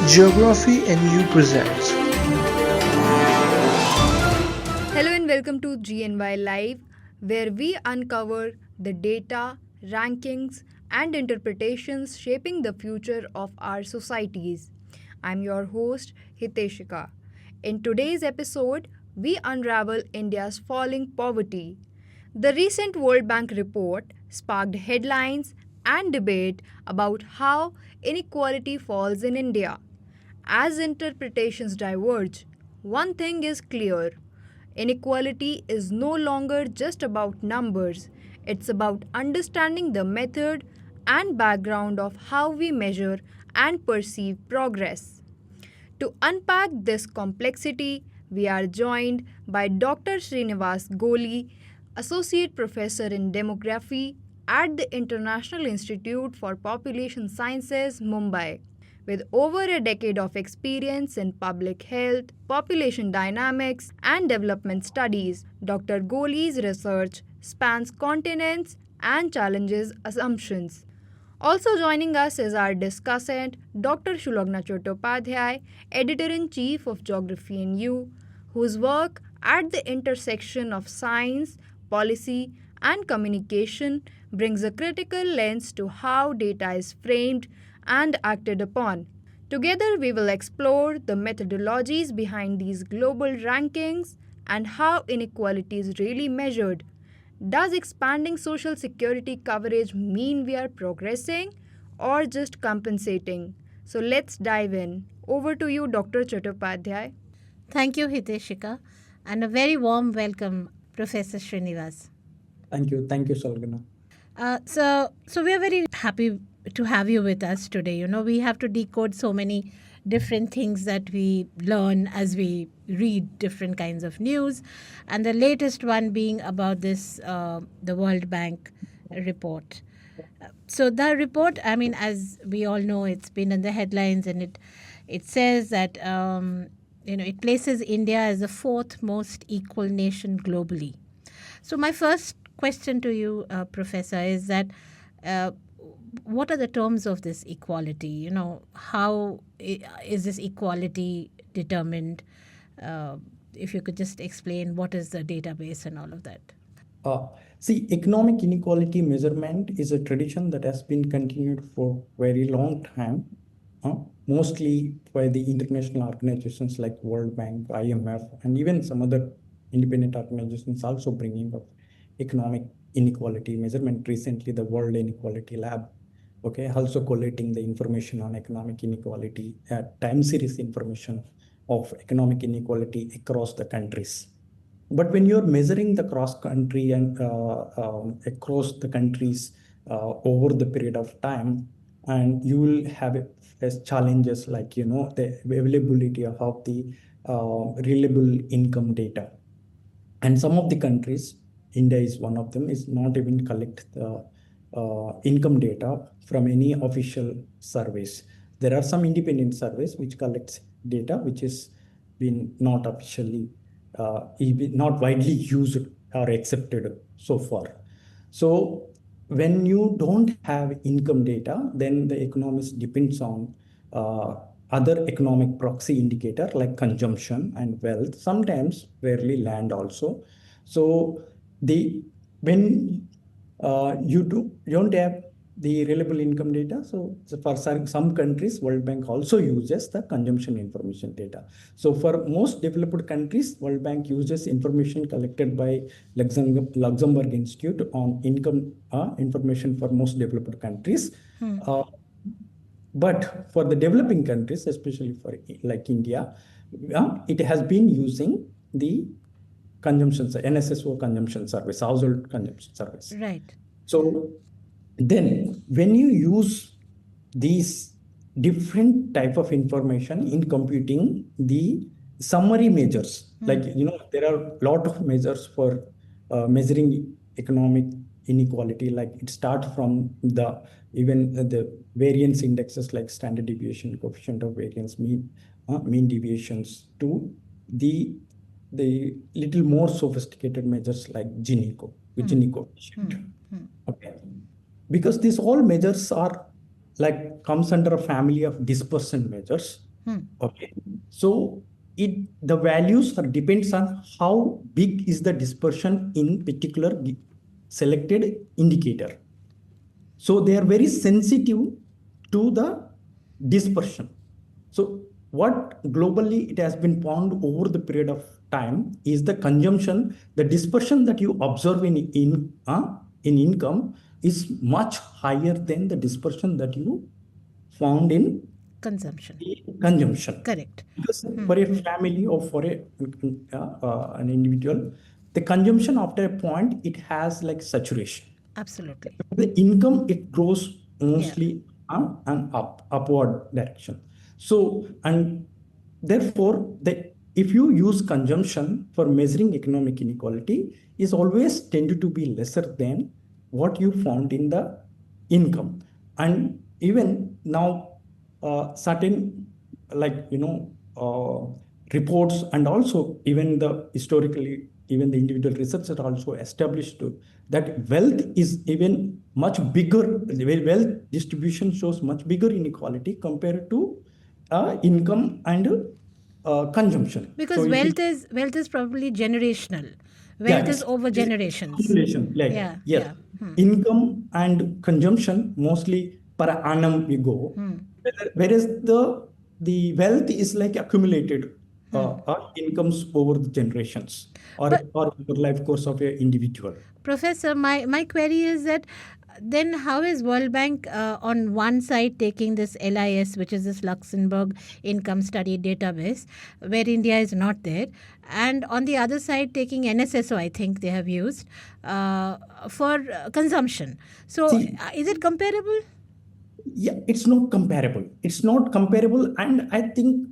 Geography and You presents. Hello and welcome to GNY Live, where we uncover the data, rankings, and interpretations shaping the future of our societies. I'm your host, Hiteshika. In today's episode, we unravel India's falling poverty. The recent World Bank report sparked headlines and debate about how inequality falls in India. As interpretations diverge, one thing is clear: inequality is no longer just about numbers, it's about understanding the method and background of how we measure and perceive progress. To unpack this complexity, we are joined by Dr. Srinivas Goli, Associate Professor in Demography at the International Institute for Population Sciences, Mumbai. With over a decade of experience in public health, population dynamics, and development studies, Dr. Goli's research spans continents and challenges assumptions. Also joining us is our discussant, Dr. Sulagna Chattopadhyay, Editor-in-Chief of Geography and You, whose work at the intersection of science, policy, and communication brings a critical lens to how data is framed and acted upon. Together, we will explore the methodologies behind these global rankings and how inequality is really measured. Does expanding social security coverage mean we are progressing or just compensating? So let's dive in. Over to you, Dr. Chattopadhyay. Thank you, Hiteshika, and a very warm welcome, Professor Srinivas. Thank you, Sulagna. So we are very happy to have you with us today. You know, we have to decode so many different things that we learn as we read different kinds of news, and the latest one being about this the World Bank report. So the report, I mean, as we all know, it's been in the headlines, and it says that it places India as the fourth most equal nation globally. So my first question to you, Professor, is that what are the terms of this equality? You know, how is this equality determined? If you could just explain what is the database and all of that. See, economic inequality measurement is a tradition that has been continued for very long time, mostly by the international organizations like World Bank, IMF, and even some other independent organizations also bringing up economic inequality measurement. Recently, the World Inequality Lab, also collating the information on economic inequality, time series information of economic inequality across the countries. But when you're measuring the cross country and across the countries over the period of time, and you will have as challenges like the availability of the reliable income data. And some of the countries, India is one of them, is not even collect the income data from any official surveys. There are some independent surveys which collects data which is been not officially not widely used or accepted so far. So when you don't have income data, then the economist depends on other economic proxy indicator like consumption and wealth, sometimes rarely land also. So when you don't have the reliable income data. So for some countries, World Bank also uses the consumption information data. So for most developed countries, World Bank uses information collected by Luxembourg Institute on income information for most developed countries. But for the developing countries, especially for like India, it has been using the NSSO consumption service, household consumption service. Right. So then when you use these different type of information in computing the summary measures, like there are a lot of measures for measuring economic inequality, like it starts from the variance indexes like standard deviation, coefficient of variance, mean deviations, to the little more sophisticated measures like Gini coefficient. Okay, because these all measures are like comes under a family of dispersion measures. Okay. So the values are depends on how big is the dispersion in particular selected indicator. So they are very sensitive to the dispersion. So what globally it has been found over the period of time is the consumption, the dispersion that you observe in income is much higher than the dispersion that you found in Consumption. consumption. Correct. Because for a family or for an individual, the consumption after a point, it has like saturation. Absolutely. The income, it grows mostly an upward direction. So, and therefore, if you use consumption for measuring economic inequality, is always tended to be lesser than what you found in the income. And even now, certain like reports, and also even the historically, even the individual research are also established that wealth is even much bigger. Wealth distribution shows much bigger inequality compared to income and consumption. Because So if you, wealth is probably generational. yeah, Wealth is over it's generations. accumulation, like Yeah, yes, yeah. income and consumption mostly per annum we go, whereas the wealth is like accumulated incomes over the generations, But or over life course of a individual. Professor, my query is that then how is World Bank on one side taking this LIS, which is this Luxembourg Income Study Database, where India is not there, and on the other side taking NSSO, I think they have used for consumption. So See, is it comparable? yeah, it's not comparable. It's not comparable, and I think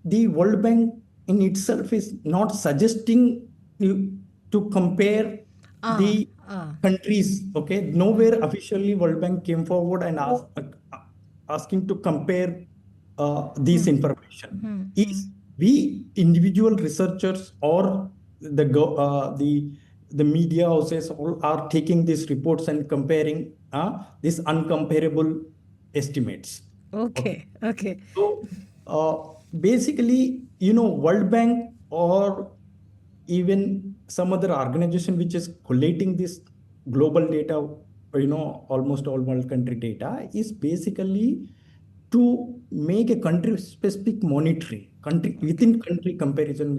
the World Bank in itself is not suggesting you to compare Ah, the ah. countries. Okay, nowhere officially World Bank came forward and asking to compare this information. Is we individual researchers or the media houses all are taking these reports and comparing these uncomparable estimates. Okay. Okay, okay. So basically, World Bank or even some other organization which is collating this global data, almost all world country data, is basically to make a country specific monitoring, country within country comparison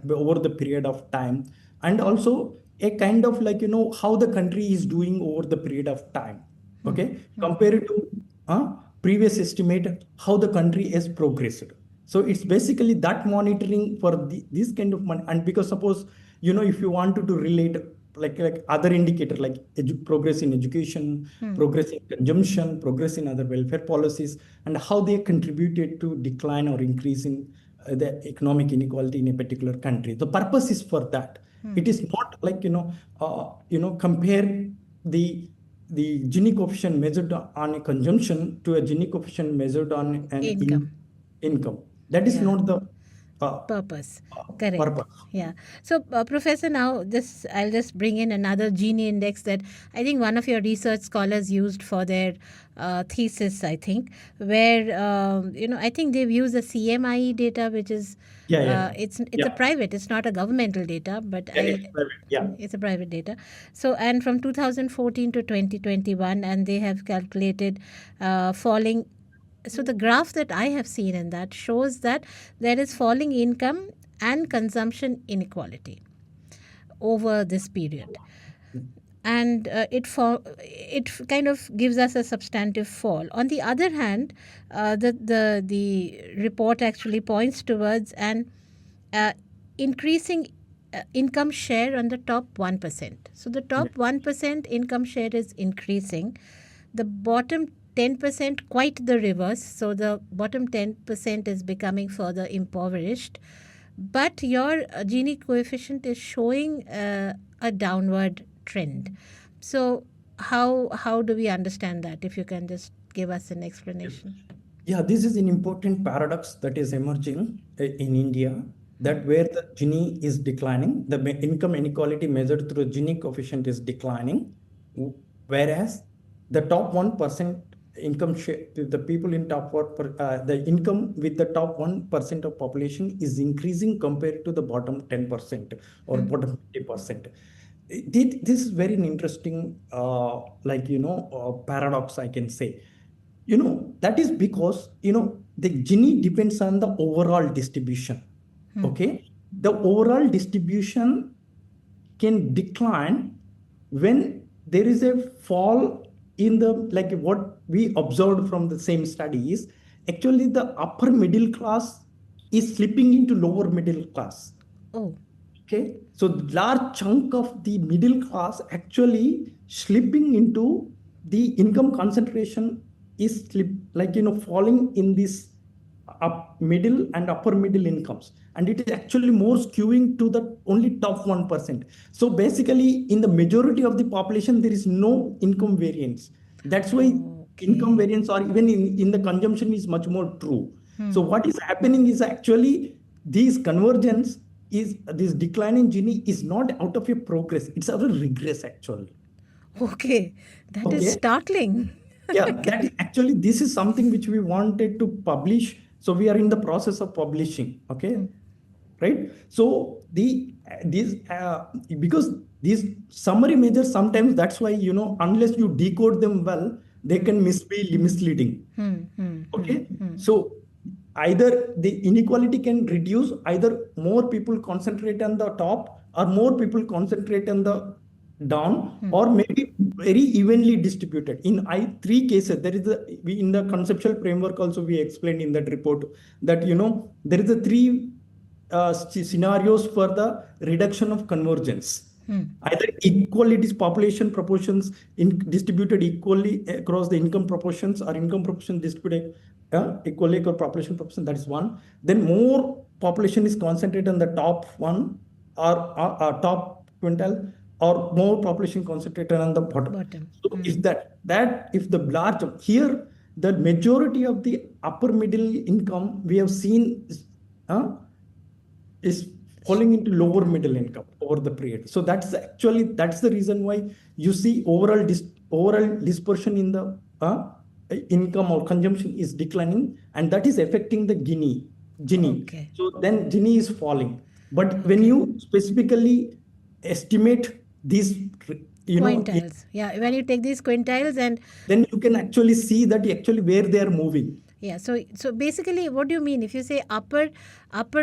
over the period of time, and also a kind of like how the country is doing over the period of time. Okay, compared to previous estimate how the country has progressed. So it's basically that monitoring for this kind of money. And because suppose if you wanted to relate like other indicator like progress in education, progress in consumption, progress in other welfare policies, and how they contributed to decline or increase in the economic inequality in a particular country. The purpose is for that. It is not like compare the Gini coefficient measured on a consumption to a Gini coefficient measured on an Income. income. That is Yeah. not the Purpose. Correct. purpose. Yeah. So, Professor, now I'll just bring in another Gini index that I think one of your research scholars used for their thesis, I think, where, I think they've used the CMIE data, which is, Yeah. it's Yeah. a private, it's not a governmental data, but Yeah, it's private. Yeah. it's a private data. So, and from 2014 to 2021, and they have calculated falling. So the graph that I have seen in that shows that there is falling income and consumption inequality over this period, and it kind of gives us a substantive fall. On the other hand, the report actually points towards an increasing income share on the top 1%. So the top 1% income share is increasing. The bottom 10% quite the reverse. So the bottom 10% is becoming furder impoverished. But your Gini coefficient is showing a downward trend. So how do we understand that? If you can just give us an explanation. Yeah, this is an important paradox that is emerging in India, that where the Gini is declining, the income inequality measured through Gini coefficient is declining, whereas the top 1% income share, the people in top the income with the top 1% of population is increasing compared to the bottom 10% or bottom 50%. This is very interesting, paradox, I can say. That is because, the Gini depends on the overall distribution. Okay. The overall distribution can decline when there is a fall in the, like what we observed from the same study is actually the upper middle class is slipping into lower middle class. Oh. Okay, so large chunk of the middle class actually slipping into the income concentration is falling in this middle and upper middle incomes, and it is actually more skewing to the only top 1%. So basically, in the majority of the population, there is no income variance. That's why income variance or even in the consumption is much more true. So what is happening is actually these convergence is this decline in Gini is not out of a progress, it's out of regress actually. Okay, that is startling. Yeah, that is actually, this is something which we wanted to publish. So we are in the process of publishing. Okay. Right. So because these summary measures, sometimes that's why, unless you decode them well, they can be misleading. Okay. So either the inequality can reduce, either more people concentrate on the top or more people concentrate on the down, or maybe very evenly distributed. In three cases, there is in the conceptual framework also we explained in that report that, there is a three scenarios for the reduction of convergence. Either equality population proportions distributed equally across the income proportions, or income proportion distributed equally across population proportion. That is one. Then more population is concentrated on the top one or top quintile, or more population concentrated on the bottom. So if if the large here, the majority of the upper middle income we have seen is falling into lower middle income over the period. So that's the reason why you see overall dispersion in the income or consumption is declining, and that is affecting the Gini. Okay. So then Gini is falling. But when you specifically estimate these, quintiles, when you take these quintiles, and then you can actually see that where they are moving. Yeah, so basically, what do you mean if you say upper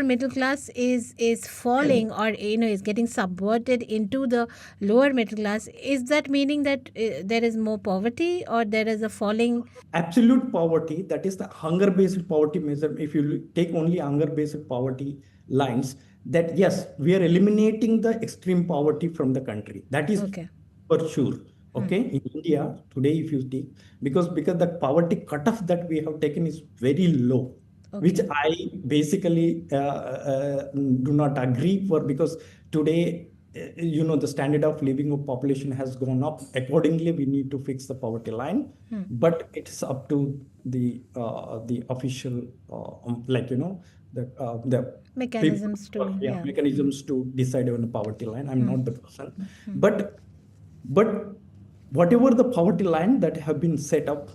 middle class is falling, or is getting subverted into the lower middle class? Is that meaning that there is more poverty, or there is a falling? Absolute poverty, that is the hunger-based poverty measure. If you take only hunger-based poverty lines, that yes, we are eliminating the extreme poverty from the country. That is for sure. Okay, in India today, if you take, because the poverty cutoff that we have taken is very low, which I basically do not agree for, because today, the standard of living of population has gone up. Accordingly, we need to fix the poverty line, but it's up to the official, the mechanisms people, to mechanisms to decide on the poverty line. I'm not the person, but whatever the poverty line that have been set up,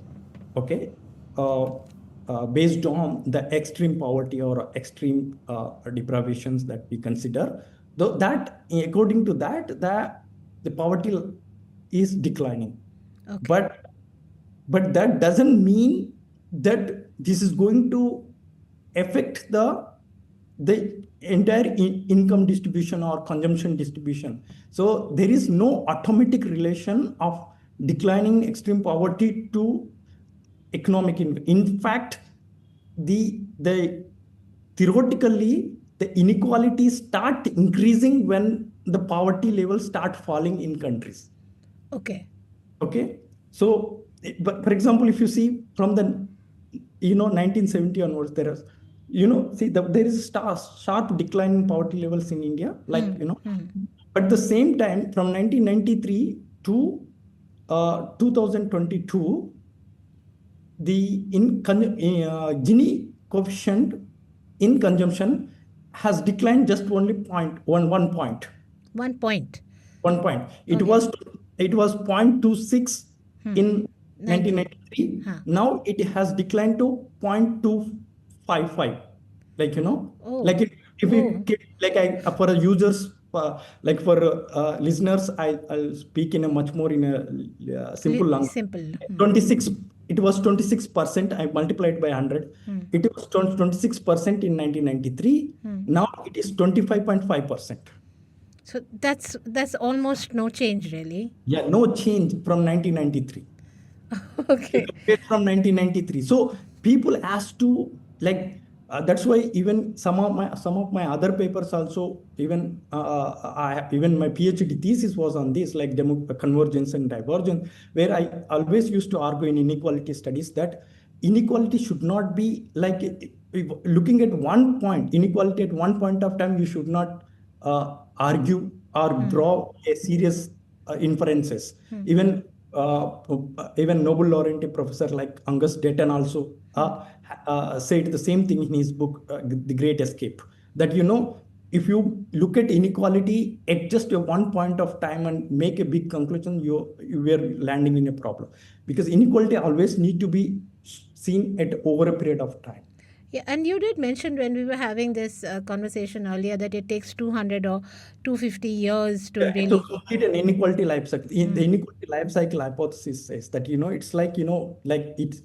based on the extreme poverty or extreme deprivations that we consider, that according to that, the poverty is declining. But that doesn't mean that this is going to affect the entire income distribution or consumption distribution. So there is no automatic relation of declining extreme poverty to economic income. In fact, the theoretically, the inequalities start increasing when the poverty levels start falling in countries. Okay. So, but for example, if you see from the 1970 onwards, there is there is a sharp decline in poverty levels in India, but at the same time, from 1993 to 2022, the Gini coefficient in consumption has declined just only 1 point. 1 point. 1 point. It was 0.26 in 1993. Now it has declined to 0.255. Like, Oh. like if we like for users, like for listeners, I'll speak in a much more in a simple language. Simple. 26, it was 26%. I multiplied by 100. It was 26% in 1993. Now it is 25.5%. So that's almost no change, really. Yeah, no change from 1993. Okay. Compared from 1993. So people asked to like that's why even some of my other papers also, even even my PhD thesis was on this, like convergence and divergence, where I always used to argue in inequality studies that inequality should not be like looking at one point, inequality at one point of time. You should not argue or draw a serious inferences. Even Nobel laureate professor like Angus Deaton also said the same thing in his book, The Great Escape, that if you look at inequality at just a one point of time and make a big conclusion, you were landing in a problem, because inequality always need to be seen at over a period of time. Yeah, and you did mention when we were having this conversation earlier that it takes 200 or 250 years to really... To complete an inequality life cycle. The inequality life cycle hypothesis says that, it's like, like it's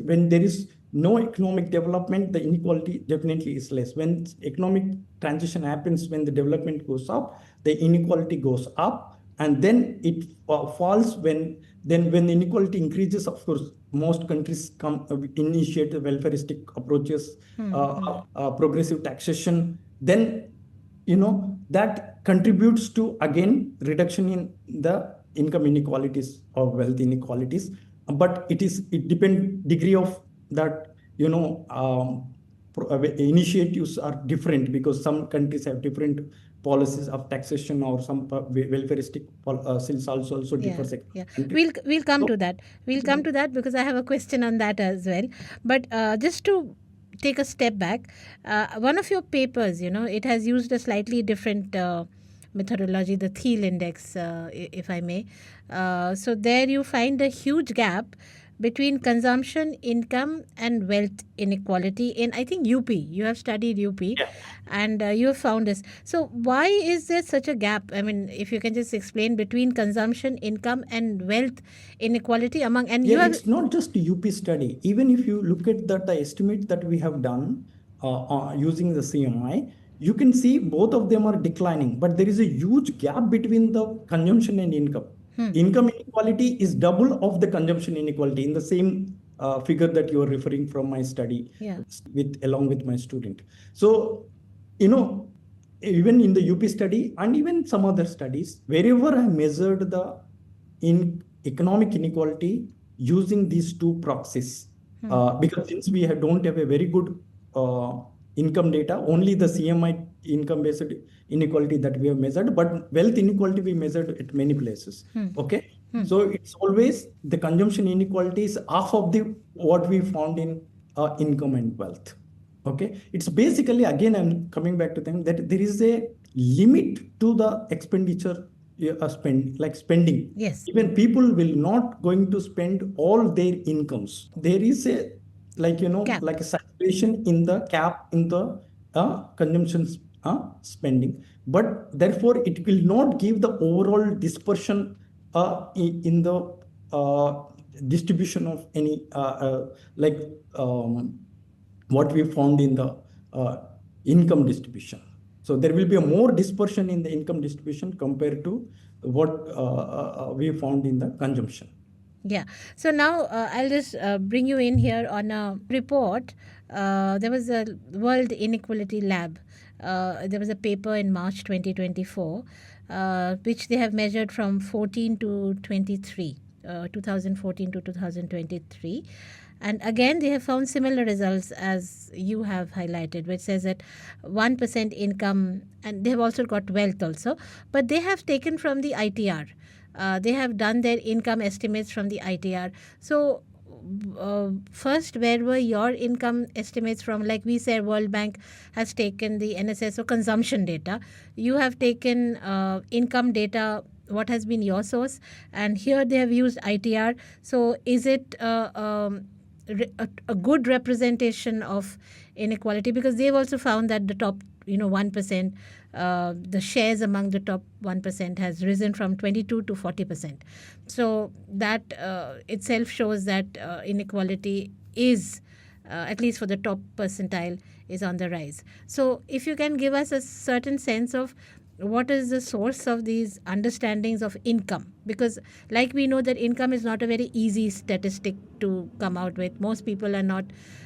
when there is no economic development, the inequality definitely is less. When economic transition happens, when the development goes up, the inequality goes up, and then it falls when the inequality increases. Of course, most countries initiate welfaristic approaches, progressive taxation. Then that contributes to again reduction in the income inequalities or wealth inequalities. But it depends degree of that. Initiatives are different because some countries have different policies of taxation, or some welfaristic sales also differs. Yeah. We'll come to that. We'll come to that because I have a question on that as well. But just to take a step back, one of your papers, it has used a slightly different methodology, the Thiel index, if I may. So there you find a huge gap between consumption, income, and wealth inequality in, I think, UP. You have studied UP, and you have found this. So why is there such a gap? I mean, if you can just explain between consumption, income, and wealth inequality among... And it's not just a UP study. Even if you look at the estimate that we have done using the CMI, you can see both of them are declining, but there is a huge gap between the consumption and income. Income inequality is double of the consumption inequality in the same figure that you are referring from my study, along with my student. So, even in the UP study and even some other studies, wherever I measured the economic inequality using these two proxies, because since we don't have a very good income data, only the CMI income-based inequality that we have measured, but wealth inequality we measured at many places. Okay, so it's always the consumption inequality is half of what we found in income and wealth. Okay, it's basically, again, I'm coming back to them, that there is a limit to the expenditure spending. Yes. Even people will not going to spend all their incomes. There is a cap. like a saturation in the cap in the consumption spending, but therefore it will not give the overall dispersion in the distribution of any what we found in the income distribution. So there will be a more dispersion in the income distribution compared to what we found in the consumption. Yeah. So now I'll just bring you in here on a report. There was a World Inequality Lab. There was a paper in March 2024, which they have measured from 14 to 23, 2014 to 2023. And again, they have found similar results as you have highlighted, which says that 1% income, and they have also got wealth also, but they have taken from the ITR. They have done their income estimates from the ITR. So first, where were your income estimates from? Like we said, World Bank has taken the NSS or consumption data. You have taken income data what has been your source? And here they have used ITR. So is it a good representation of inequality? Because they've also found that the top 1%, the shares among the top 1% has risen from 22 to 40%. So that itself shows that inequality is, at least for the top percentile, is on the rise. So if you can give us a certain sense of what is the source of these understandings of income, because like we know that income is not a very easy statistic to come out with. Most people are not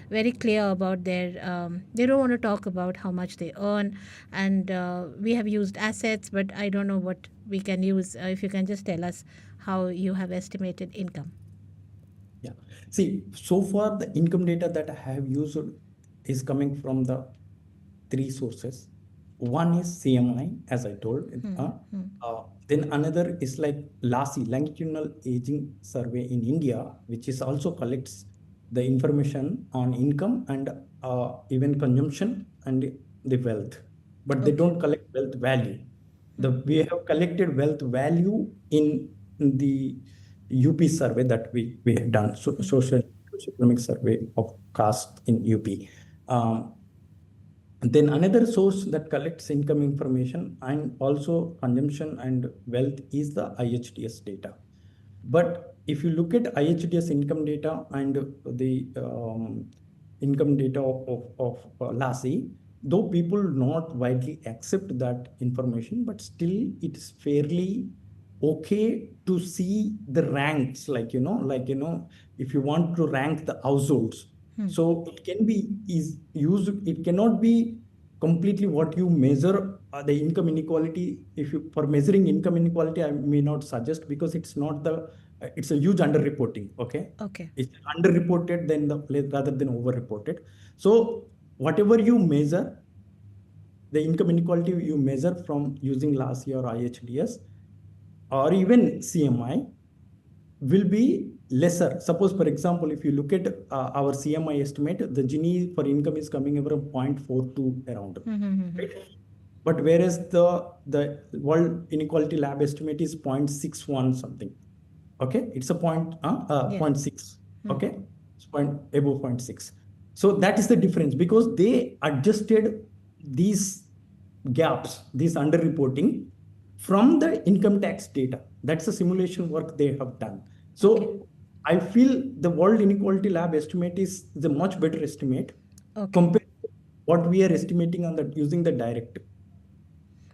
very clear about their they don't want to talk about how much they earn, and we have used assets, but I don't know what we can use. If you can just tell us how you have estimated income. Yeah. See, so far the income data that I have used is coming from the three sources. One is CMI, as I told. Then another is like LASI, Longitudinal Aging Survey in India, which is also collects the information on income and even consumption and the wealth. But they don't collect wealth value. We have collected wealth value in the UP survey that we have done, social economic survey of caste in UP. And then another source that collects income information and also consumption and wealth is the IHDS data. But if you look at IHDS income data and the income data of LASI, though people not widely accept that information, but still it is fairly okay to see the ranks, if you want to rank the households. So it can be used, it cannot be completely what you measure the income inequality. For measuring income inequality, I may not suggest, because it's not it's a huge underreporting. Okay. It's underreported rather than overreported. So whatever you measure, the income inequality you measure from using LASI or IHDS or even CMI will be lesser. Suppose, for example, if you look at our CMI estimate, the Gini for income is coming around 0.42 around. Right? But whereas the World Inequality Lab estimate is 0.61 something. Okay, it's a 0.6. Okay, it's above 0.6. So that is the difference, because they adjusted these gaps, this underreporting, from the income tax data. That's the simulation work they have done. So I feel the World Inequality Lab estimate is the much better estimate compared to what we are estimating on using the directive.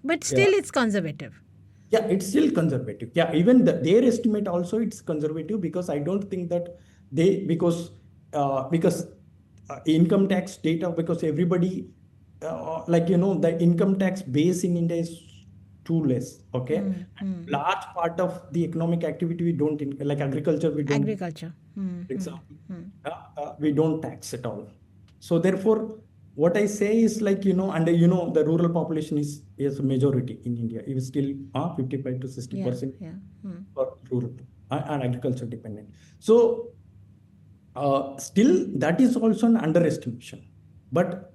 But still it's conservative. Yeah, it's still conservative. Yeah, even their estimate also, it's conservative, because I don't think that because income tax data, because everybody, the income tax base in India is too less. Okay. Large part of the economic activity we don't, like agriculture, we don't. Agriculture. For example, we don't tax at all. So therefore, what I say is and the rural population is a majority in India. It is still 55 to 60% for rural and agriculture dependent. So still that is also an underestimation. But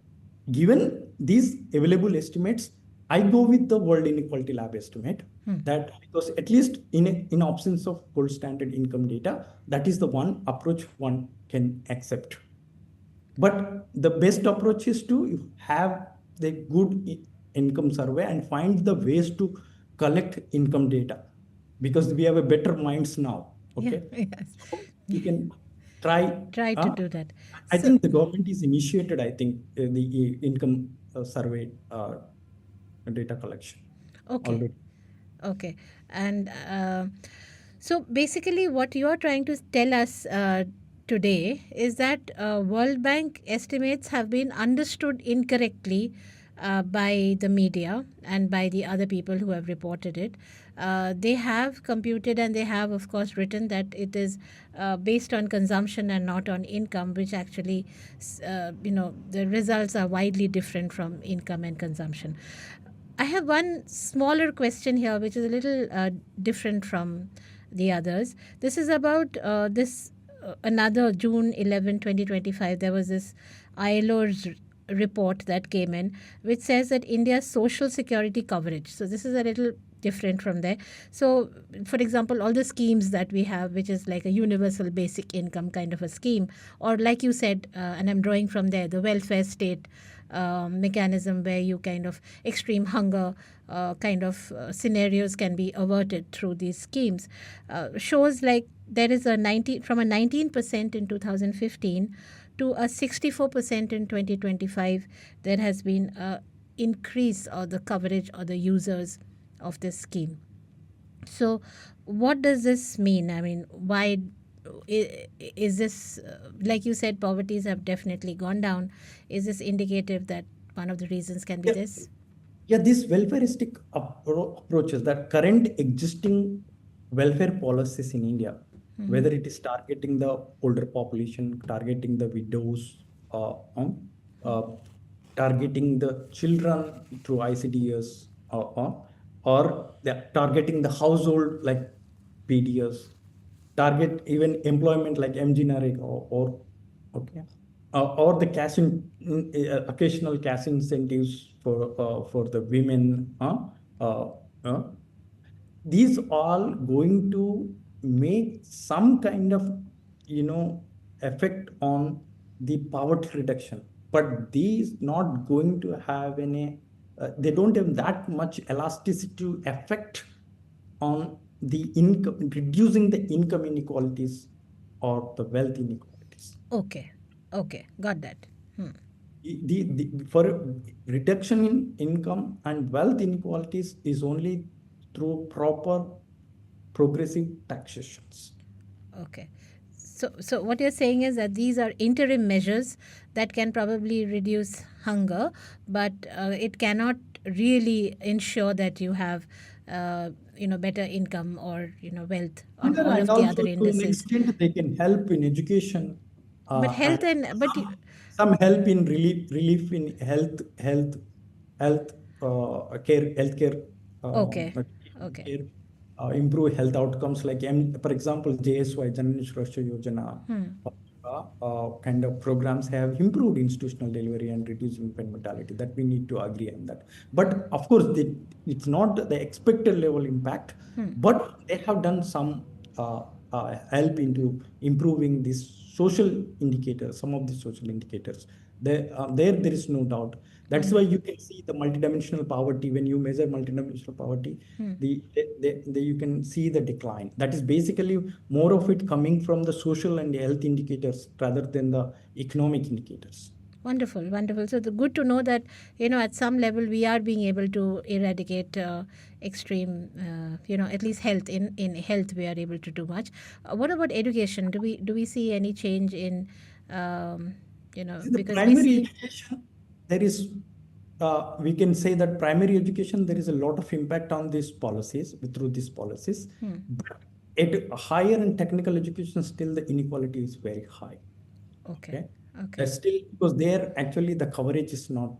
given these available estimates, I go with the World Inequality Lab estimate, that because at least in absence of gold standard income data, that is the one approach one can accept. But the best approach is to have the good income survey and find the ways to collect income data, because we have a better minds now. Okay. Yes. So you can try to do that. I think the government is initiated, I think, the income survey data collection. Okay. Okay. And so basically what you are trying to tell us today is that World Bank estimates have been understood incorrectly by the media and by the other people who have reported it. They have computed and they have, of course, written that it is based on consumption and not on income, which actually, the results are widely different from income and consumption. I have one smaller question here, which is a little different from the others. This is about another June 11, 2025. There was this ILO's report that came in, which says that India's social security coverage. So this is a little different from there. So, for example, all the schemes that we have, which is like a universal basic income kind of a scheme, or like you said, and I'm drawing from there, the welfare state mechanism where you kind of extreme hunger kind of scenarios can be averted through these schemes, shows like there is from a 19% in 2015 to a 64% in 2025. There has been a increase of the coverage or the users of this scheme. So, what does this mean? I mean, why is this, like you said, poverties have definitely gone down? Is this indicative that one of the reasons can be Yeah, this? yeah, these welfareistic approaches, that current existing welfare policies in India, whether it is targeting the older population, targeting the widows, uh, targeting the children through ICDS, or targeting the household like PDS, target even employment like MG or okay, or the occasional cash incentives for the women. Uh, uh, these all going to make some kind of effect on the poverty reduction, but these not going to have any. They don't have that much elasticity to effect on the income, reducing the income inequalities or the wealth inequalities. Okay, okay, got that. For reduction in income and wealth inequalities is only through proper progressive taxations. Okay. So what you're saying is that these are interim measures that can probably reduce hunger, but it cannot really ensure that you have, better income or wealth on Hunger, all and of the other also to an indices. extent they can help in education, But and health and but some help in relief in health care, healthcare, okay, okay, care, improve health outcomes like for example JSY, Janan Sureksha Yojana, kind of programs have improved institutional delivery and reduced infant mortality. That we need to agree on that. But of course, it's not the expected level impact, but they have done some help into improving these social indicators, some of the social indicators. There is no doubt. That's why you can see the multidimensional poverty. When you measure multidimensional poverty, you can see the decline. That is basically more of it coming from the social and health indicators rather than the economic indicators. wonderful, wonderful. So good to know that at some level we are being able to eradicate extreme, at least health. In health, we are able to do much. What about education? Do we see any change in, See, the because we primary see. education, there is, we can say that primary education, there is a lot of impact on these policies, through these policies. But at higher and technical education, still the inequality is very high. Okay, Okay. okay, That's still because there actually the coverage is not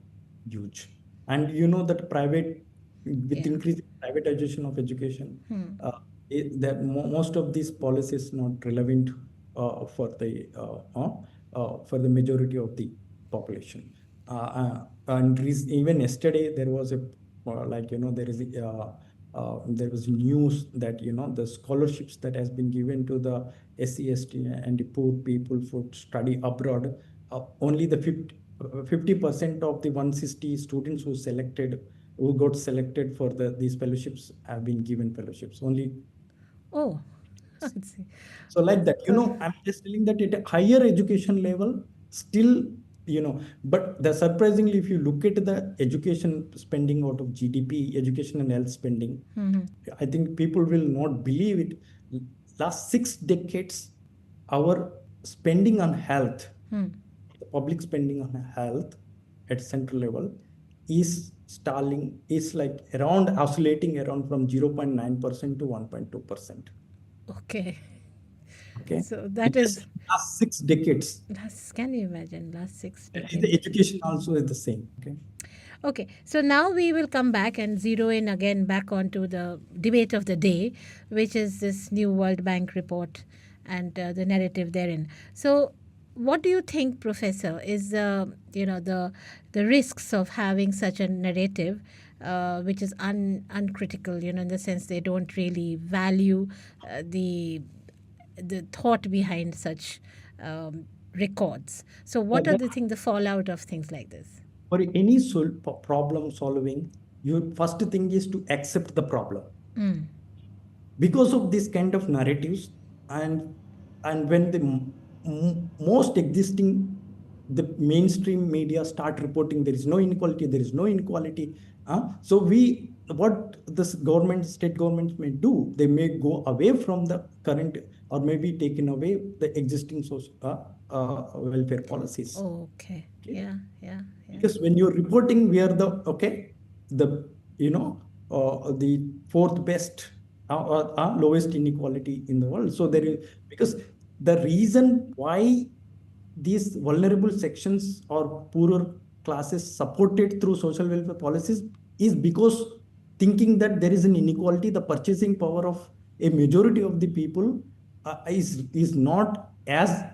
huge. And you know that with yeah. increasing privatization of education, that most of these policies not relevant for the majority of the population. And even yesterday there was a there was news that the scholarships that has been given to the SC, ST, and the poor people for study abroad, only the 50% of the 160 students who got selected for these fellowships have been given fellowships. Only Oh, let's see. so like that, So, I'm just telling that at a higher education level, still, but the surprisingly, if you look at the education spending out of GDP, education and health spending, I think people will not believe it. Last 6 decades, our spending on health, the public spending on health at central level is stalling, is like oscillating around from 0.9% to 1.2%. okay. Okay. So It that just is last 6 decades. can you imagine last six The decades? education also is the same. Okay. Okay, so now we will come back and zero in again back onto the debate of the day, which is this new World Bank report and the narrative therein. So, what do you think, Professor, is the risks of having such a narrative, which is uncritical, in the sense they don't really value the thought behind such records. So what are the fallout of things like this? For any problem solving, your first thing is to accept the problem. Because of this kind of narratives, and when the most existing, the mainstream media start reporting there is no inequality. So what this state governments may do, they may go away from the current, or maybe taken away the existing welfare policies. Okay. Yeah. Because when you're reporting, we are the fourth best lowest inequality in the world. So because the reason why these vulnerable sections or poorer classes supported through social welfare policies is because thinking that there is an inequality, the purchasing power of a majority of the people is not as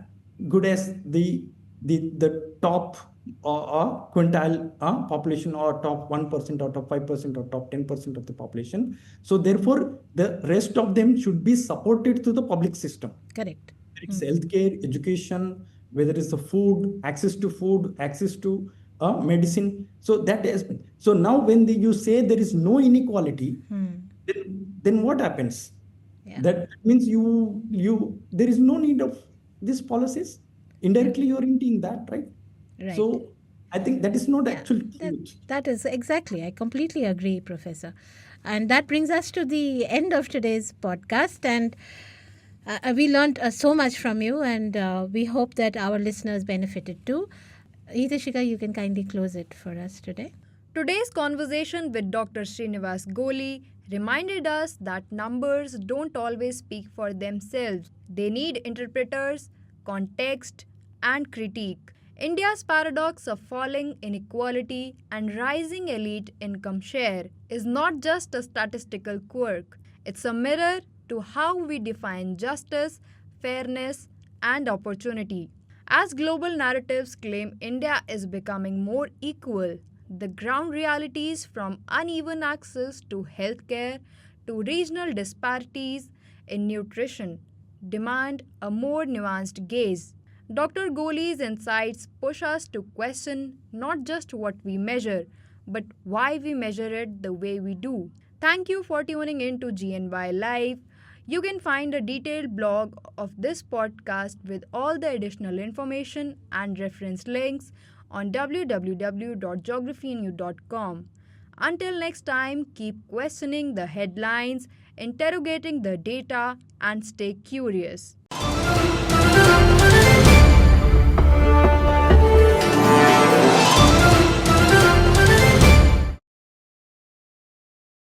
good as the top quintile population, or top 1% or top 5% or top 10% of the population. So therefore, the rest of them should be supported through the public system. Correct. It's healthcare, education, whether it's the food, access to medicine. So that has been. So now when you say there is no inequality, then what happens? Yeah. That means there is no need of these policies. Indirectly, you're hinting that, right? Right. So I think that is not actually truth. That is exactly. I completely agree, Professor. And that brings us to the end of today's podcast. And we learned so much from you, and we hope that our listeners benefited too. Hitashika, you can kindly close it for us today. Today's conversation with Dr. Srinivas Goli reminded us that numbers don't always speak for themselves. They need interpreters, context, and critique. India's paradox of falling inequality and rising elite income share is not just a statistical quirk. It's a mirror to how we define justice, fairness, and opportunity. As global narratives claim India is becoming more equal, the ground realities, from uneven access to healthcare to regional disparities in nutrition, demand a more nuanced gaze. Dr. Goli's insights push us to question not just what we measure, but why we measure it the way we do. Thank you for tuning in to GNY Live. You can find a detailed blog of this podcast with all the additional information and reference links on www.geographynew.com. Until next time, keep questioning the headlines, interrogating the data, and stay curious.